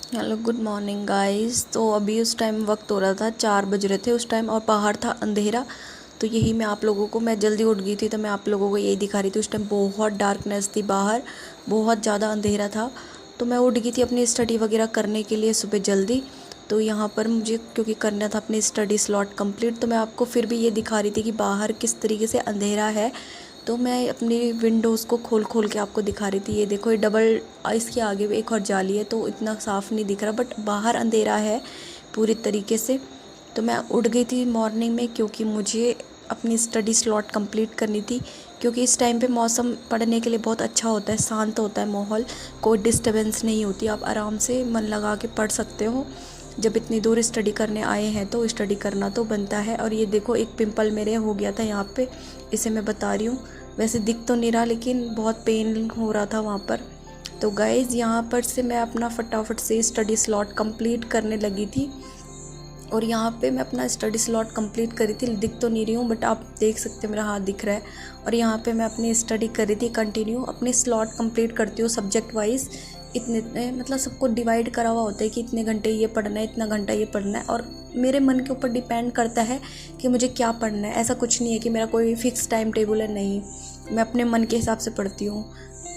Hello good morning guys. तो अभी उस टाइम वक्त हो रहा था 4 बज रहे थे उस टाइम, और बाहर था अंधेरा। तो यही मैं जल्दी उठ गई थी, तो मैं आप लोगों को यही दिखा रही थी। उस टाइम बहुत डार्कनेस थी बाहर, बहुत ज़्यादा अंधेरा था। तो मैं उठ गई थी अपनी स्टडी वगैरह करने के लिए सुबह जल्दी। तो यहाँ पर मुझे क्योंकि करना था अपनी स्टडी स्लॉट कंप्लीट, तो मैं आपको फिर भी ये दिखा रही थी कि बाहर किस तरीके से अंधेरा है। तो मैं अपनी विंडोज़ को खोल खोल के आपको दिखा रही थी। ये देखो, ये डबल, इसके आगे भी एक और जाली है, तो इतना साफ़ नहीं दिख रहा, बट बाहर अंधेरा है पूरी तरीके से। तो मैं उठ गई थी मॉर्निंग में, क्योंकि मुझे अपनी स्टडी स्लॉट कंप्लीट करनी थी। क्योंकि इस टाइम पे मौसम पढ़ने के लिए बहुत अच्छा होता है, शांत होता है माहौल, कोई डिस्टर्बेंस नहीं होती, आप आराम से मन लगा के पढ़ सकते हो। जब इतनी दूर स्टडी करने आए हैं तो स्टडी करना तो बनता है। और ये देखो, एक पिंपल मेरे हो गया था यहाँ पे, इसे मैं बता रही हूँ। वैसे दिख तो नहीं रहा, लेकिन बहुत पेन हो रहा था वहाँ पर। तो गाइज़, यहाँ पर से मैं अपना फटाफट से स्टडी स्लॉट कंप्लीट करने लगी थी। और यहाँ पे मैं अपना स्टडी स्लॉट कंप्लीट करी थी। दिख तो नहीं रही हूँ, बट आप देख सकते हो मेरा हाथ दिख रहा है। और यहाँ पे मैं अपनी स्टडी करी थी कंटिन्यू। अपनी स्लॉट कंप्लीट करती हूँ सब्जेक्ट वाइज। इतने मतलब सबको डिवाइड करा हुआ होता है कि इतने घंटे ये पढ़ना है, इतना घंटा ये पढ़ना है। और मेरे मन के ऊपर डिपेंड करता है कि मुझे क्या पढ़ना है। ऐसा कुछ नहीं है कि मेरा कोई फिक्स टाइम टेबल है, नहीं। मैं अपने मन के हिसाब से पढ़ती हूँ।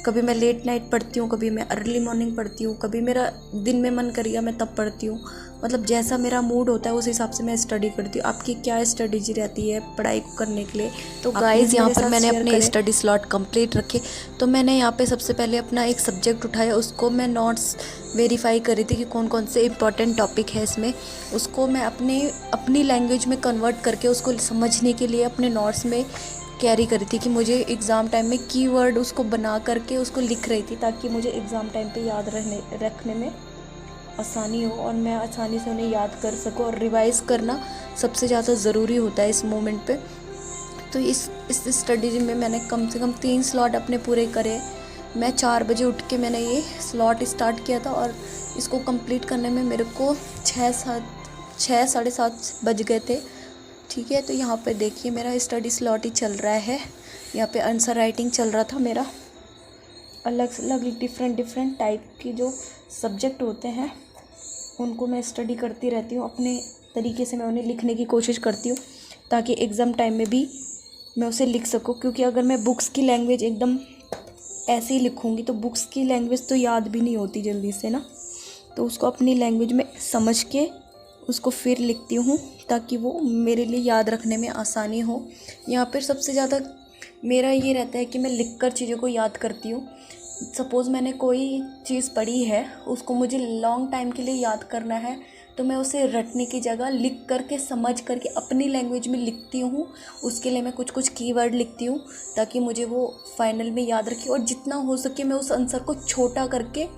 कभी मैं लेट नाइट पढ़ती हूँ, कभी मैं अर्ली मॉर्निंग पढ़ती हूँ, कभी मेरा दिन में मन करेगा मैं तब पढ़ती हूँ। मतलब जैसा मेरा मूड होता है उस हिसाब से मैं स्टडी करती हूँ। आपकी क्या स्ट्रेटजी रहती है पढ़ाई को करने के लिए? तो गाइज़, यहाँ पर मैंने अपने स्टडी स्लॉट कंप्लीट रखे। तो मैंने यहाँ पे सबसे पहले अपना एक सब्जेक्ट उठाया, उसको मैं नोट्स वेरीफाई करी थी कि कौन कौन से इंपॉर्टेंट टॉपिक है इसमें। उसको मैं अपनी लैंग्वेज में कन्वर्ट करके उसको समझने के लिए अपने नोट्स में कैरी करी थी, कि मुझे एग्ज़ाम टाइम में कीवर्ड उसको बना करके उसको लिख रही थी, ताकि मुझे एग्ज़ाम टाइम पे याद रखने में आसानी हो और मैं आसानी से उन्हें याद कर सकूं। और रिवाइज़ करना सबसे ज़्यादा ज़रूरी होता है इस मोमेंट पे। तो इस स्टडी में मैंने कम से कम 3 स्लॉट अपने पूरे करे। मैं 4 बजे उठ के मैंने ये स्लॉट स्टार्ट किया था, और इसको कंप्लीट करने में मेरे को 6 साढ़े 7 बज गए थे। ठीक है, तो यहाँ पे देखिए मेरा स्टडी स्लॉट ही चल रहा है। यहाँ पे आंसर राइटिंग चल रहा था मेरा। अलग अलग डिफरेंट टाइप की जो सब्जेक्ट होते हैं उनको मैं स्टडी करती रहती हूँ। अपने तरीके से मैं उन्हें लिखने की कोशिश करती हूँ, ताकि एग्ज़ाम टाइम में भी मैं उसे लिख सकूँ। क्योंकि अगर मैं बुक्स की लैंग्वेज एकदम ऐसे ही लिखूँगी तो बुक्स की लैंग्वेज तो याद भी नहीं होती जल्दी से ना। तो उसको अपनी लैंग्वेज में समझ के उसको फिर लिखती हूँ, ताकि वो मेरे लिए याद रखने में आसानी हो। यहाँ पर सबसे ज़्यादा मेरा ये रहता है कि मैं लिखकर चीज़ों को याद करती हूँ। सपोज़ मैंने कोई चीज़ पढ़ी है, उसको मुझे लॉन्ग टाइम के लिए याद करना है, तो मैं उसे रटने की जगह लिख करके समझ करके अपनी लैंग्वेज में लिखती हूँ। उसके लिए मैं कुछ कुछ कीवर्ड लिखती हूँ, ताकि मुझे वो फाइनल में याद रखे। और जितना हो सके मैं उस आंसर को छोटा करके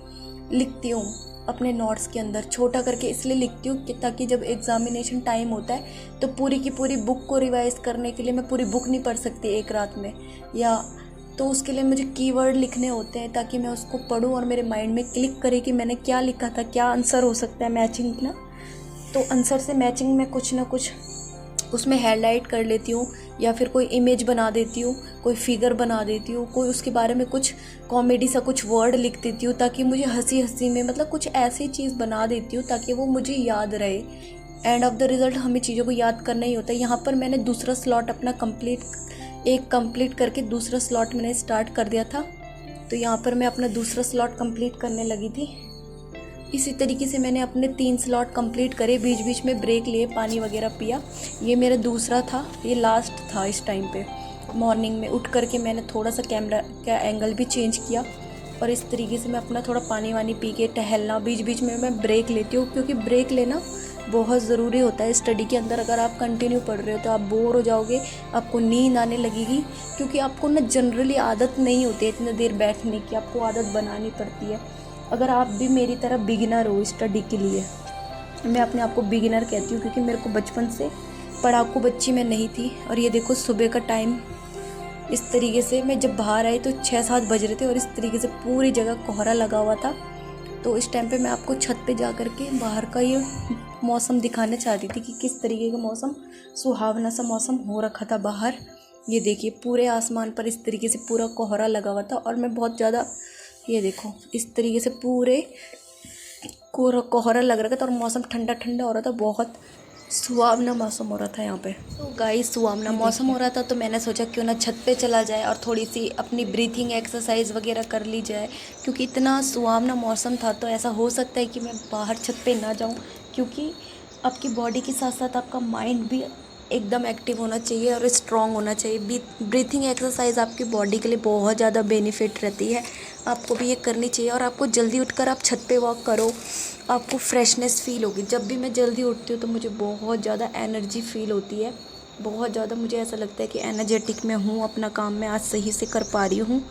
लिखती हूँ। अपने नोट्स के अंदर छोटा करके इसलिए लिखती हूँ कि ताकि जब एग्ज़ामिनेशन टाइम होता है तो पूरी की पूरी बुक को रिवाइज़ करने के लिए मैं पूरी बुक नहीं पढ़ सकती एक रात में, या तो उसके लिए मुझे कीवर्ड लिखने होते हैं, ताकि मैं उसको पढूं और मेरे माइंड में क्लिक करे कि मैंने क्या लिखा था, क्या आंसर हो सकता है मैचिंग ना। तो आंसर से मैचिंग में कुछ ना कुछ उसमें हाईलाइट कर लेती हूँ, या फिर कोई इमेज बना देती हूँ, कोई फिगर बना देती हूँ, कोई उसके बारे में कुछ कॉमेडी सा कुछ वर्ड लिख देती हूँ, ताकि मुझे हंसी हंसी में मतलब कुछ ऐसी चीज़ बना देती हूँ ताकि वो मुझे याद रहे। एंड ऑफ द रिज़ल्ट हमें चीज़ों को याद करना ही होता है। यहाँ पर मैंने दूसरा स्लॉट अपना कंप्लीट करके दूसरा स्लॉट मैंने स्टार्ट कर दिया था। तो यहाँ पर मैं अपना दूसरा स्लॉट कंप्लीट करने लगी थी। इसी तरीके से मैंने अपने 3 स्लॉट कंप्लीट करे, बीच बीच में ब्रेक लिए, पानी वगैरह पिया। ये मेरा दूसरा था, ये लास्ट था इस टाइम पे। मॉर्निंग में उठ करके मैंने थोड़ा सा कैमरा का एंगल भी चेंज किया, और इस तरीके से मैं अपना थोड़ा पानी वानी पी के टहलना, बीच बीच में मैं ब्रेक लेती हूँ, क्योंकि ब्रेक लेना बहुत ज़रूरी होता है स्टडी के अंदर। अगर आप कंटिन्यू पढ़ रहे हो तो आप बोर हो जाओगे, आपको नींद आने लगेगी, क्योंकि आपको ना जनरली आदत नहीं होती है इतनी देर बैठने की, आपको आदत बनानी पड़ती है। अगर आप भी मेरी तरह बिगिनर हो स्टडी के लिए, मैं अपने आप को बिगिनर कहती हूँ, क्योंकि मेरे को बचपन से पढ़ाकू बच्ची मैं नहीं थी। और ये देखो सुबह का टाइम, इस तरीके से मैं जब बाहर आई तो 6-7 बज रहे थे, और इस तरीके से पूरी जगह कोहरा लगा हुआ था। तो इस टाइम पे मैं आपको छत पे जा कर के बाहर का ये मौसम दिखाना चाहती थी कि किस तरीके का मौसम, सुहावना सा मौसम हो रखा था बाहर। ये देखिए पूरे आसमान पर इस तरीके से पूरा कोहरा लगा हुआ था, और मैं बहुत ज़्यादा, ये देखो इस तरीके से पूरे कोहरा लग रहा था और मौसम ठंडा ठंडा हो रहा था, बहुत सुहावना मौसम हो रहा था यहाँ पे। तो गाइस सुहावना मौसम हो रहा था तो मैंने सोचा क्यों ना छत पे चला जाए और थोड़ी सी अपनी ब्रीथिंग एक्सरसाइज वगैरह कर ली जाए, क्योंकि इतना सुहावना मौसम था। तो ऐसा हो सकता है कि मैं बाहर छत पे ना जाऊँ, क्योंकि आपकी बॉडी के साथ साथ आपका माइंड भी एकदम एक्टिव होना चाहिए और स्ट्रांग होना चाहिए। ब्रीथिंग एक्सरसाइज आपकी बॉडी के लिए बहुत ज़्यादा बेनिफिट रहती है, आपको भी ये करनी चाहिए। और आपको जल्दी उठकर आप छत पे वॉक करो, आपको फ्रेशनेस फील होगी। जब भी मैं जल्दी उठती हूँ तो मुझे बहुत ज़्यादा एनर्जी फील होती है, बहुत ज़्यादा मुझे ऐसा लगता है कि एनर्जेटिक मैं हूँ, अपना काम मैं आज सही से कर पा रही हूँ।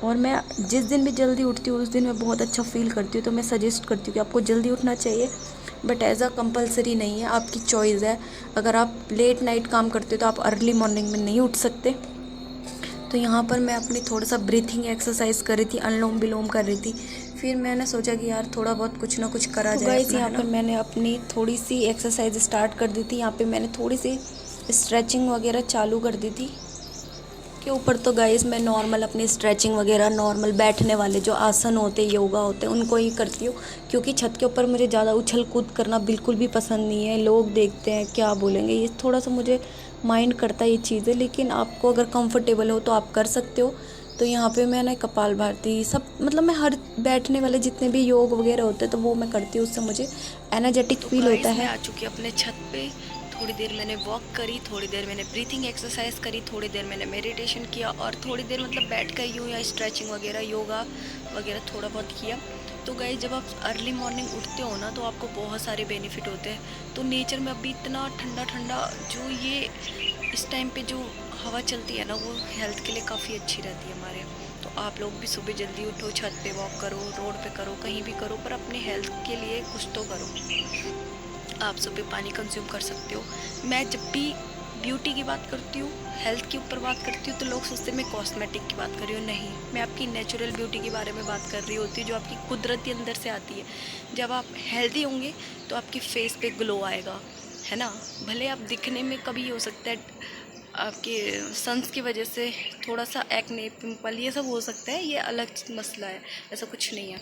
और मैं जिस दिन भी जल्दी उठती हूँ उस दिन मैं बहुत अच्छा फील करती हूँ। तो मैं सजेस्ट करती हूँ कि आपको जल्दी उठना चाहिए, बट एज़ अ कंपलसरी नहीं है, आपकी चॉइस है। अगर आप लेट नाइट काम करते हो तो आप अर्ली मॉर्निंग में नहीं उठ सकते। तो यहाँ पर मैं अपनी थोड़ा सा ब्रीथिंग एक्सरसाइज कर रही थी, अनुलोम विलोम कर रही थी। फिर मैंने सोचा कि यार थोड़ा बहुत कुछ ना कुछ करा जाए। गाइस यहाँ पर मैंने अपनी थोड़ी सी एक्सरसाइज स्टार्ट कर दी थी। यहाँ पे मैंने थोड़ी सी स्ट्रेचिंग वगैरह चालू कर दी थी। के ऊपर तो गाइस मैं नॉर्मल अपनी स्ट्रेचिंग वगैरह, नॉर्मल बैठने वाले जो आसन होते हैं, योगा होते हैं, उनको ही करती हूँ। क्योंकि छत के ऊपर मुझे ज़्यादा उछल कूद करना बिल्कुल भी पसंद नहीं है। लोग देखते हैं क्या बोलेंगे, ये थोड़ा सा मुझे माइंड करता है ये चीज़ें। लेकिन आपको अगर कंफर्टेबल हो तो आप कर सकते हो। तो यहाँ पे मैंने कपालभाति सब, मतलब मैं हर बैठने वाले जितने भी योग वगैरह होते हैं तो वो मैं करती हूँ, उससे मुझे एनर्जेटिक फील होता है। मैं आ चुकी अपने छत पे, थोड़ी देर मैंने वॉक करी, थोड़ी देर मैंने ब्रीथिंग एक्सरसाइज करी, थोड़ी देर मैंने मेडिटेशन किया और थोड़ी देर मतलब बैठ कर यूँ या स्ट्रेचिंग वगैरह, योगा वगैरह थोड़ा बहुत किया। तो गाइस जब आप अर्ली मॉर्निंग उठते हो ना तो आपको बहुत सारे बेनिफिट होते हैं। तो नेचर में अभी इतना ठंडा ठंडा जो ये इस टाइम पे जो हवा चलती है ना, वो हेल्थ के लिए काफ़ी अच्छी रहती है हमारे। तो आप लोग भी सुबह जल्दी उठो, छत पे वॉक करो, रोड पे करो, कहीं भी करो, पर अपने हेल्थ के लिए कुछ तो करो। आप सुबह पानी कंज्यूम कर सकते हो। मैं जब भी ब्यूटी की बात करती हूँ, हेल्थ के ऊपर बात करती हूँ, तो लोग सोचते हैं मैं कॉस्मेटिक की बात कर रही हूँ। नहीं, मैं आपकी नेचुरल ब्यूटी के बारे में बात कर रही होती हूँ, जो आपकी कुदरती अंदर से आती है। जब आप हेल्दी होंगे तो आपकी फेस पे ग्लो आएगा, है ना। भले आप दिखने में कभी हो सकता है आपके सन्स की वजह से थोड़ा सा एक्ने, पिंपल, ये सब हो सकता है, ये अलग मसला है, ऐसा कुछ नहीं है।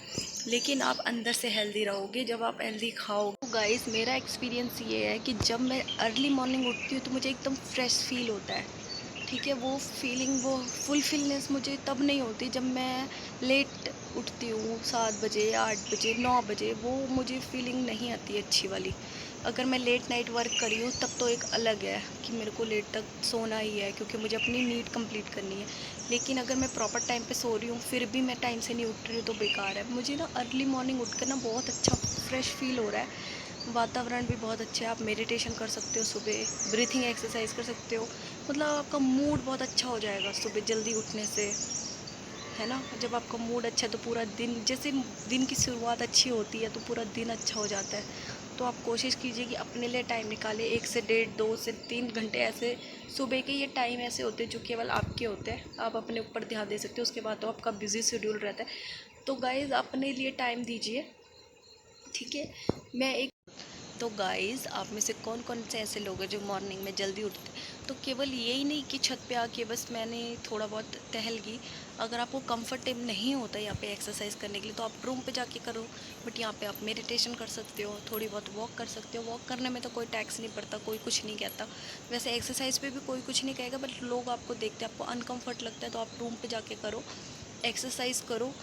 लेकिन आप अंदर से हेल्दी रहोगे जब आप हेल्दी खाओगे। तो गाइस मेरा एक्सपीरियंस ये है कि जब मैं अर्ली मॉर्निंग उठती हूँ तो मुझे एकदम फ्रेश फील होता है, ठीक है। वो फीलिंग, वो फुलफिलनेस मुझे तब नहीं होती जब मैं लेट उठती हूँ, 7 बजे, 8 बजे, 9 बजे, वो मुझे फीलिंग नहीं आती अच्छी वाली। अगर मैं लेट नाइट वर्क करी हूँ तब तो एक अलग है कि मेरे को लेट तक सोना ही है, क्योंकि मुझे अपनी नीड कंप्लीट करनी है। लेकिन अगर मैं प्रॉपर टाइम पे सो रही हूँ फिर भी मैं टाइम से नहीं उठ रही हूँ तो बेकार है। मुझे ना अर्ली मॉर्निंग उठकर ना बहुत अच्छा फ्रेश फील हो रहा है, वातावरण भी बहुत अच्छा है। आप मेडिटेशन कर सकते हो सुबह, ब्रीथिंग एक्सरसाइज कर सकते हो, मतलब आपका मूड बहुत अच्छा हो जाएगा सुबह जल्दी उठने से, है ना। जब आपका मूड अच्छा है तो पूरा दिन, जैसे दिन की शुरुआत अच्छी होती है तो पूरा दिन अच्छा हो जाता है। तो आप कोशिश कीजिए कि अपने लिए टाइम निकालें, 1 से 1.5, 2 से 3 घंटे ऐसे। सुबह के ये टाइम ऐसे होते हैं जो केवल आपके होते हैं, आप अपने ऊपर ध्यान दे सकते हो। उसके बाद तो आपका बिजी शेड्यूल रहता है। तो गाइज़ अपने लिए टाइम दीजिए, ठीक है। मैं एक तो गाइज़ आप में से कौन कौन से ऐसे लोग हैं जो मॉर्निंग में जल्दी उठते हैं। तो केवल यही नहीं कि छत पे आके बस मैंने थोड़ा बहुत टहल की। अगर आपको कंफर्टेबल नहीं होता यहाँ पे एक्सरसाइज करने के लिए तो आप रूम पे जाके करो, बट यहाँ पे आप मेडिटेशन कर सकते हो, थोड़ी बहुत वॉक कर सकते हो। वॉक करने में तो कोई टैक्स नहीं पड़ता, कोई कुछ नहीं कहता। वैसे एक्सरसाइज पे भी कोई कुछ नहीं कहेगा, बट लोग आपको देखते हैं, आपको अनकम्फर्ट लगता है तो आप रूम पर जाके करो, एक्सरसाइज करो,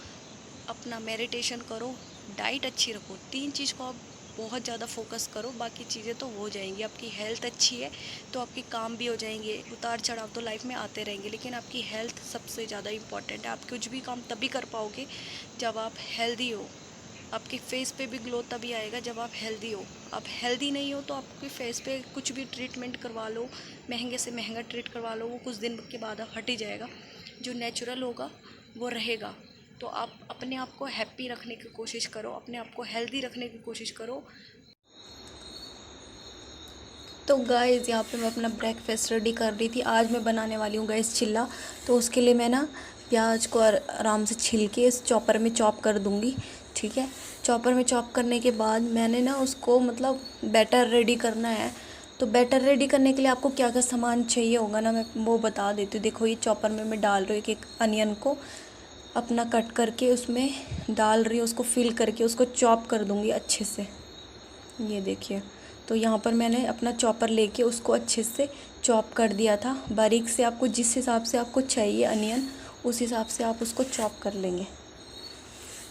अपना मेडिटेशन करो, डाइट अच्छी रखो। 3 चीज़ को आप बहुत ज़्यादा फोकस करो, बाकी चीज़ें तो हो जाएंगी। आपकी हेल्थ अच्छी है तो आपके काम भी हो जाएंगे। उतार चढ़ाव तो लाइफ में आते रहेंगे, लेकिन आपकी हेल्थ सबसे ज़्यादा इम्पॉर्टेंट है। आप कुछ भी काम तभी कर पाओगे जब आप हेल्दी हो। आपके फेस पे भी ग्लो तभी आएगा जब आप हेल्दी हो। आप हेल्दी नहीं हो तो आपके फेस पे कुछ भी ट्रीटमेंट करवा लो, महंगे से महंगा ट्रीट करवा लो, वो कुछ दिन के बाद हट ही जाएगा। जो नेचुरल होगा वो रहेगा। तो आप अपने आप को हैप्पी रखने की कोशिश करो, अपने आप को हेल्दी रखने की कोशिश करो। तो गाइज़ यहाँ पे मैं अपना ब्रेकफास्ट रेडी कर रही थी। आज मैं बनाने वाली हूँ गाइज़ चिल्ला। तो उसके लिए मैं ना प्याज को आराम से छील के इस चॉपर में चॉप कर दूँगी, ठीक है। चॉपर में चॉप करने के बाद मैंने ना उसको मतलब बैटर रेडी करना है। तो बैटर रेडी करने के लिए आपको क्या क्या सामान चाहिए होगा ना, मैं वो बता देती हूँ। देखो ये चॉपर में मैं डाल रही हूँ एक अनियन को, अपना कट करके उसमें डाल रही हूँ, उसको फिल करके उसको चॉप कर दूँगी अच्छे से। ये देखिए, तो यहाँ पर मैंने अपना चॉपर लेके उसको अच्छे से चॉप कर दिया था बारीक से। आपको जिस हिसाब से आपको चाहिए अनियन, उस हिसाब से आप उसको चॉप कर लेंगे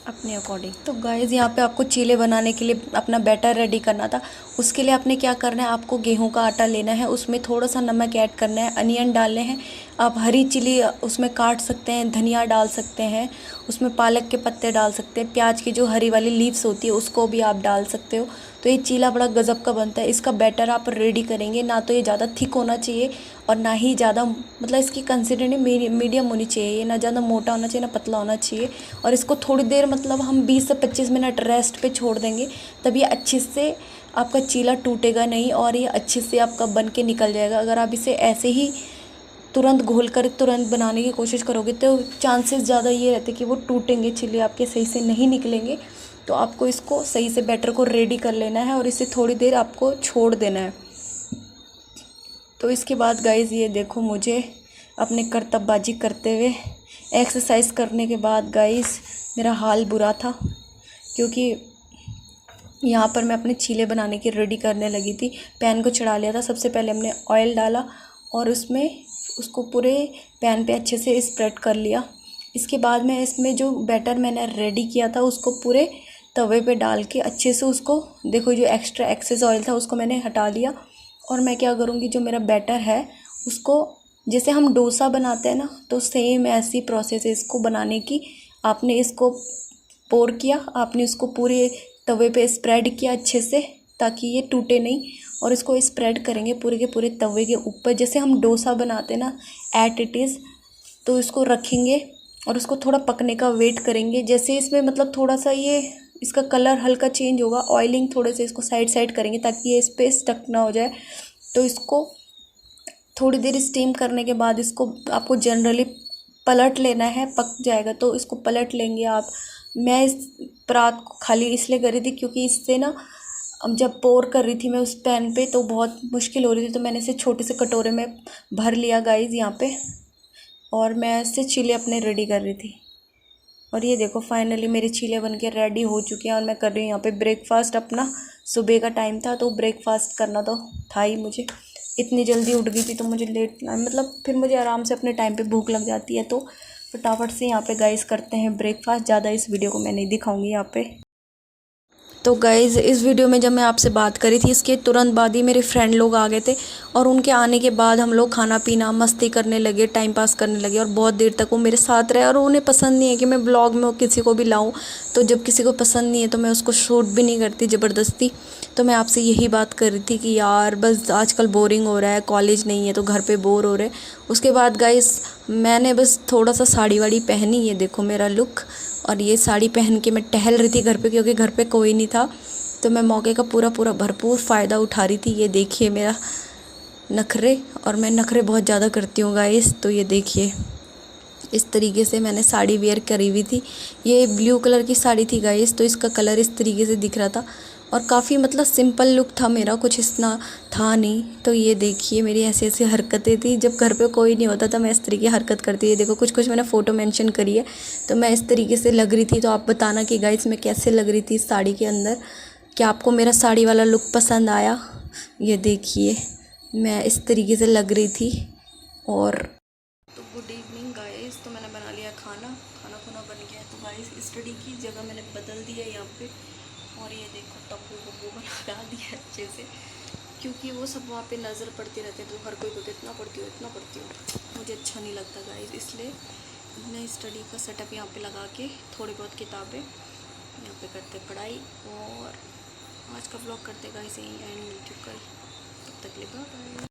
अपने अकॉर्डिंग। तो गाइस यहाँ पे आपको चीले बनाने के लिए अपना बैटर रेडी करना था। उसके लिए आपने क्या करना है, आपको गेहूं का आटा लेना है, उसमें थोड़ा सा नमक ऐड करना है, अनियन डालने हैं। आप हरी चिली उसमें काट सकते हैं, धनिया डाल सकते हैं, उसमें पालक के पत्ते डाल सकते हैं, प्याज की जो हरी वाली लीव्स होती है उसको भी आप डाल सकते हो। तो ये चीला बड़ा गज़ब का बनता है। इसका बैटर आप रेडी करेंगे, ना तो ये ज़्यादा थिक होना चाहिए और ना ही ज़्यादा, मतलब इसकी कंसिस्टेंसी मीडियम होनी चाहिए। ये ना ज़्यादा मोटा होना चाहिए ना पतला होना चाहिए। और इसको थोड़ी देर, मतलब हम 20 से 25 मिनट रेस्ट पे छोड़ देंगे, तब ये अच्छे से आपका चीला टूटेगा नहीं और ये अच्छे से आपका बन के निकल जाएगा। अगर आप इसे ऐसे ही तुरंत घोल कर तुरंत बनाने की कोशिश करोगे तो चांसेस ज़्यादा ये रहते कि वो टूटेंगे, चीले आपके सही से नहीं निकलेंगे। तो आपको इसको सही से बैटर को रेडी कर लेना है और इसे थोड़ी देर आपको छोड़ देना है। तो इसके बाद गाइस ये देखो, मुझे अपने कर्तव्यबाजी करते हुए एक्सरसाइज करने के बाद गाइस मेरा हाल बुरा था, क्योंकि यहाँ पर मैं अपने चीले बनाने की रेडी करने लगी थी। पैन को चढ़ा लिया था। सबसे पहले हमने ऑयल डाला और उसको पूरे पैन पे अच्छे से स्प्रेड कर लिया। इसके बाद मैं इसमें जो बैटर मैंने रेडी किया था उसको पूरे तवे पे डाल के अच्छे से उसको, देखो जो एक्स्ट्रा एक्सेस ऑयल था उसको मैंने हटा लिया। और मैं क्या करूँगी, जो मेरा बैटर है उसको, जैसे हम डोसा बनाते हैं ना, तो सेम ऐसी प्रोसेस है इसको बनाने की। आपने इसको पोर किया, आपने उसको पूरे तवे पे स्प्रेड किया अच्छे से ताकि ये टूटे नहीं, और इसको स्प्रेड करेंगे पूरे के पूरे तवे के ऊपर, जैसे हम डोसा बनाते हैं ना एट इट इज़। तो इसको रखेंगे और उसको थोड़ा पकने का वेट करेंगे। जैसे इसमें मतलब थोड़ा सा ये इसका कलर हल्का चेंज होगा, ऑयलिंग थोड़े से इसको साइड साइड करेंगे ताकि ये इस पर स्टक ना हो जाए। तो इसको थोड़ी देर स्टीम करने के बाद इसको आपको जनरली पलट लेना है, पक जाएगा तो इसको पलट लेंगे आप। मैं इस परात को खाली इसलिए कर रही थी क्योंकि इससे ना, अब जब पोर कर रही थी मैं उस पैन पे तो बहुत मुश्किल हो रही थी, तो मैंने इसे छोटे से कटोरे में भर लिया गाइस यहाँ पे, और मैं इससे चीले अपने रेडी कर रही थी। और ये देखो फाइनली मेरे चीले बन के रेडी हो चुके हैं और मैं कर रही हूँ यहाँ पे ब्रेकफास्ट। अपना सुबह का टाइम था तो ब्रेकफास्ट करना तो था ही मुझे। इतनी जल्दी उठ गई थी तो मुझे लेट, मतलब फिर मुझे आराम से अपने टाइम पे भूख लग जाती है। तो फटाफट से यहाँ पे गाइस करते हैं ब्रेकफास्ट। ज़्यादा इस वीडियो को मैं नहीं दिखाऊंगी यहाँ पे। तो गाइज़ इस वीडियो में जब मैं आपसे बात करी थी, इसके तुरंत बाद ही मेरे फ्रेंड लोग आ गए थे और उनके आने के बाद हम लोग खाना पीना मस्ती करने लगे, टाइम पास करने लगे और बहुत देर तक वो मेरे साथ रहे। और उन्हें पसंद नहीं है कि मैं ब्लॉग में किसी को भी लाऊं, तो जब किसी को पसंद नहीं है तो मैं उसको शूट भी नहीं करती ज़बरदस्ती। तो मैं आपसे यही बात कर रही थी कि यार बस आजकल बोरिंग हो रहा है, कॉलेज नहीं है तो घर पर बोर हो रहे। उसके बाद गाइज़ मैंने बस थोड़ा सा साड़ी वाड़ी पहनी, ये देखो मेरा लुक। और ये साड़ी पहन के मैं टहल रही थी घर पे, क्योंकि घर पे कोई नहीं था। तो मैं मौके का पूरा भरपूर फ़ायदा उठा रही थी। ये देखिए मेरा नखरे, और मैं नखरे बहुत ज़्यादा करती हूँ गाइस। तो ये देखिए इस तरीके से मैंने साड़ी वेयर करी हुई थी। ये ब्लू कलर की साड़ी थी गाइस, तो इसका कलर इस तरीके से दिख रहा था और काफ़ी मतलब सिंपल लुक था मेरा, कुछ इतना था नहीं। तो ये देखिए मेरी ऐसी ऐसी हरकतें थी, जब घर पे कोई नहीं होता था मैं इस तरीके की हरकत करती। ये देखो कुछ मैंने फ़ोटो मेंशन करी है, तो मैं इस तरीके से लग रही थी। तो आप बताना कि गाइस मैं कैसे लग रही थी इस साड़ी के अंदर, क्या आपको मेरा साड़ी वाला लुक पसंद आया। ये देखिए मैं इस तरीके से लग रही थी। और तो गुड इवनिंग गाइस, तो मैंने बना लिया खाना बन गया। तो गाइस स्टडी की जगह मैंने बदल दी है यहाँ पे, और ये देखो टप्पू वप्पू बना दिया अच्छे से, क्योंकि वो सब वहाँ पे नज़र पड़ती रहते हैं। तो हर कोई को इतना पढ़ती हो मुझे अच्छा नहीं लगता गाइस, इसलिए मैं स्टडी का सेटअप यहाँ पे लगा के थोड़ी बहुत किताबें यहाँ पे करते पढ़ाई। और आज का व्लॉग करते गाइस यहीं एंड मिल चुका है। तब तक के लिए बाय बाय।